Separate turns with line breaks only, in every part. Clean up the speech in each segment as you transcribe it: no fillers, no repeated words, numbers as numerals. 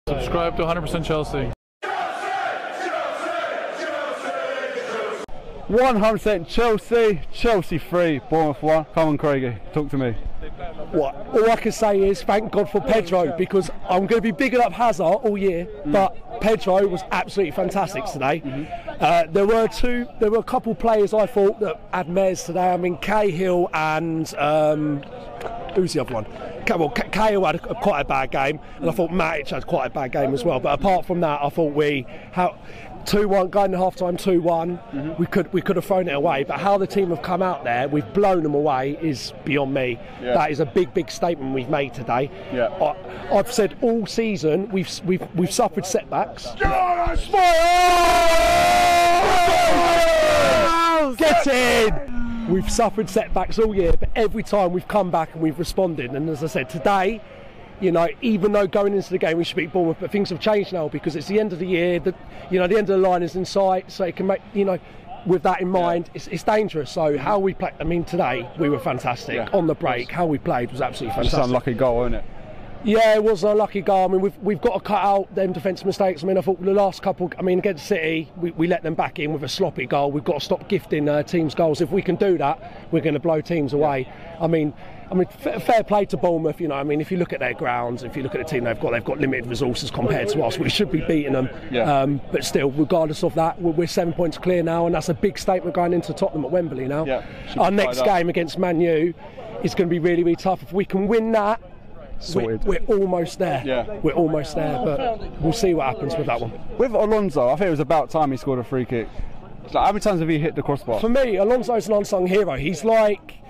Subscribe to 100% Chelsea.
100% Chelsea, Chelsea 3, Bournemouth 1. Come on, Craigie, talk to me.
What? All I can say is thank God for Pedro, because I'm going to be bigging up Hazard all year, but Pedro was absolutely fantastic today. There were a couple players I thought that had mares today. I mean, Cahill and who's the other one? Well, Cahill had quite a bad game, and I thought Matic had quite a bad game as well. But apart from that, I thought 2-1 going to half time 2-1, we could have thrown it away, but how the team have come out there, we've blown them away, is beyond me. That is a big statement we've made today. I've said all season we've suffered setbacks. Get in! We've suffered setbacks all year, but every time we've come back and we've responded. And as I said today, you know, even though going into the game we should beat Bournemouth, but things have changed now because it's the end of the year. The end of the line is in sight, so it can make, with that in mind, it's dangerous. So how we played, I mean, today we were fantastic on the break. How we played was absolutely fantastic.
Just an unlucky goal, wasn't it?
Yeah, it was an unlucky goal. I mean, we've got to cut out them defensive mistakes. I mean, I thought the last couple, against City, we let them back in with a sloppy goal. We've got to stop gifting teams goals. If we can do that, we're going to blow teams away. I mean, fair play to Bournemouth. I mean, if you look at their grounds, if you look at the team they've got limited resources compared to us. We should be beating them. But still, regardless of that, we're 7 points clear now, and that's a big statement going into Tottenham at Wembley now. Our next game against Man U is going to be really, really tough. If we can win that, we're almost there. We're almost there, but we'll see what happens with that one.
With Alonso, I think it was about time he scored a free kick. How many times have he hit the crossbar? For
me, Alonso's an unsung hero. He's like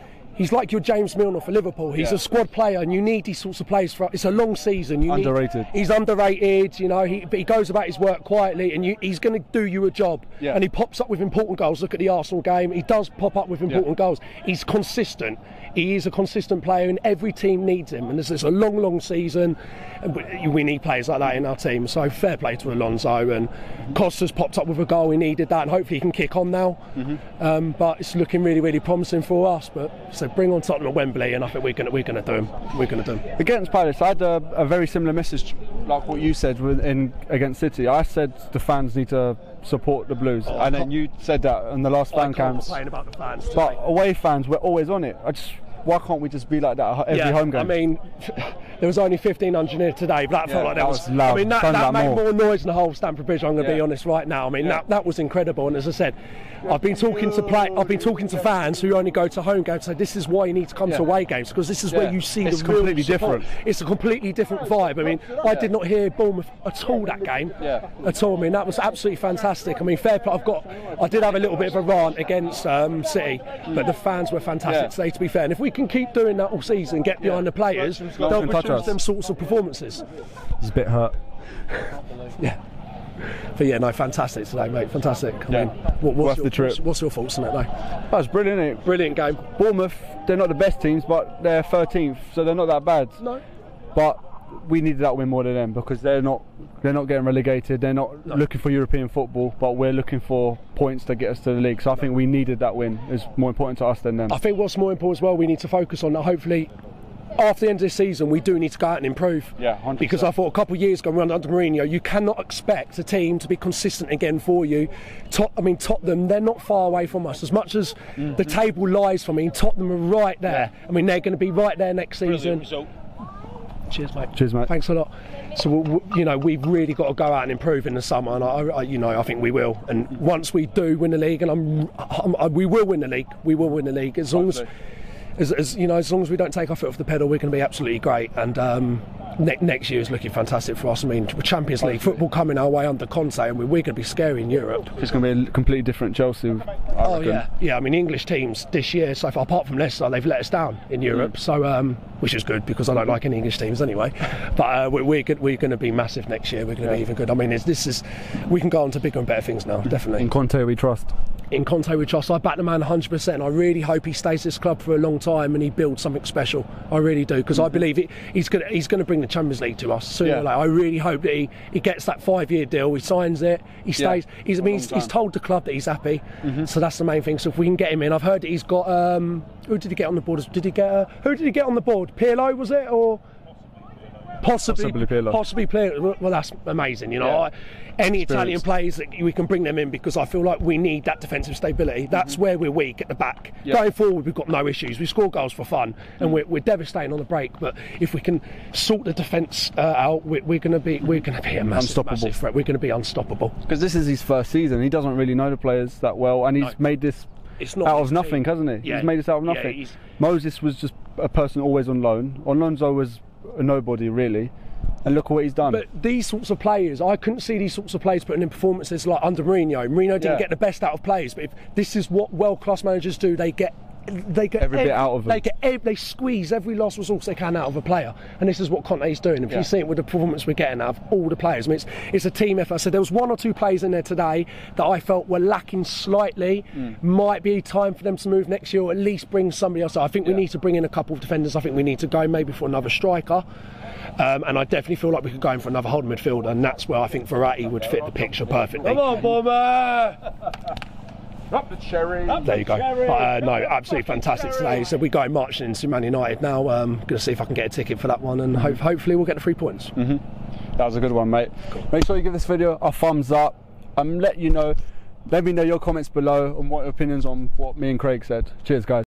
your James Milner for Liverpool. He's a squad player, and you need these sorts of players. It's a long season.
Underrated.
He's underrated. But he goes about his work quietly, and he's going to do you a job. And he pops up with important goals. Look at the Arsenal game. He does pop up with important goals. He's consistent. He is a consistent player, and every team needs him. And this is a long season, and we need players like that in our team. So fair play to Alonso. And Costa's popped up with a goal. We needed that, and hopefully he can kick on now. But it's looking really, really promising for us. But so bring on Tottenham at Wembley, and I think we're going to do him. We're going to do him.
Against Palace, I had a very similar message, like what you said against City. I said the fans need to support the Blues, and then you said that in the last fan camps.
About the fans today.
But away fans, we're always on it. Why can't we just be like that every home game?
I mean, there was only 1,500 here today, but that felt like that was
loud.
I mean, that made more noise than the whole Stamford Bridge. I'm going to be honest right now. I mean, that was incredible. And as I said, I've been talking to fans who only go to home games. So this is why you need to come to away games, because this is where you see the real
completely
support.
different.
It's a completely different vibe. I mean, I did not hear Bournemouth at all that game. At all. I mean, that was absolutely fantastic. I mean, fair play. I did have a little bit of a rant against City, but the fans were fantastic today, to be fair. And if we can keep doing that all season, get behind the players, they'll produce them sorts of performances.
It's a bit hurt.
But fantastic today, mate. Fantastic. I mean, what's your thoughts on it, though?
That was brilliant, isn't it?
Brilliant game.
Bournemouth, they're not the best teams, but they're 13th, so they're not that bad.
No.
But we needed that win more than them, because they're not getting relegated. They're not looking for European football, but we're looking for points to get us to the league. So I think we needed that win. It's more important to us than them.
I think what's more important as well, we need to focus on that. Hopefully, after the end of the season, we do need to go out and improve.
100%.
Because I thought a couple of years ago, under Mourinho, you cannot expect a team to be consistent again for you. Tottenham, they're not far away from us. As much as the table lies for me, Tottenham are right there. I mean, they're going to be right there next season. Cheers, mate.
Cheers, mate.
Thanks a lot. So, we've really got to go out and improve in the summer, and I think we will. And once we do win the league, and we will win the league. We will win the league as long as long as we don't take our foot off the pedal, we're going to be absolutely great. And next year is looking fantastic for us. I mean, Champions League football coming our way under Conte, and we're going to be scary in Europe.
It's going to be a completely different Chelsea.
I mean, English teams this year so far, apart from Leicester, they've let us down in Europe. So, which is good, because I don't like any English teams anyway. But we're going to be massive next year. We're going to be even good. I mean, we can go on to bigger and better things now. Definitely.
In Conte, we trust.
In Conte we trust. I back the man 100%. I really hope he stays at this club for a long time and he builds something special. I really do, because I believe he's going to bring the Champions League to us sooner or later. I really hope that he gets that 5-year deal, he signs it, he stays. He's told the club that he's happy, so that's the main thing. So if we can get him in, I've heard that he's got who did he get on the board? Who did he get on the board? Pirlo, was it, or Possibly Pirlo. Well, that's amazing. You know, any Italian players that we can bring them in, because I feel like we need that defensive stability. That's where we're weak at the back. Going forward, we've got no issues. We score goals for fun, and we're devastating on the break. But if we can sort the defence out, we're going to be a massive threat. We're going to be unstoppable.
Because this is his first season. He doesn't really know the players that well, and he's made this out of nothing, hasn't he?
Yeah.
He's made this out of nothing.
Yeah,
Moses was just a person always on loan. Alonso was a nobody, really. And look at what he's done.
But these sorts of players, I couldn't see these sorts of players putting in performances like under Mourinho. Mourinho didn't get the best out of players, but if this is what world-class managers do, they get
every bit out of them.
They squeeze every last resource they can out of a player, and this is what Conte's doing. If you see it with the performance we're getting out of all the players, I mean, it's a team effort. So there was 1 or 2 players in there today that I felt were lacking slightly. Might be time for them to move next year, or at least bring somebody else. I think we need to bring in a couple of defenders. I think we need to go maybe for another striker. And I definitely feel like we could go in for another holding midfielder, and that's where I think Verratti would fit the picture perfectly.
Come on, Bomber! Drop the cherry.
There you go. No, absolutely fantastic today. So we go marching into Man United now. Going to see if I can get a ticket for that one, and hopefully we'll get the 3 points.
That was a good one, mate. Cool. Make sure you give this video a thumbs up. Let me know your comments below on what your opinions on what me and Craig said. Cheers, guys.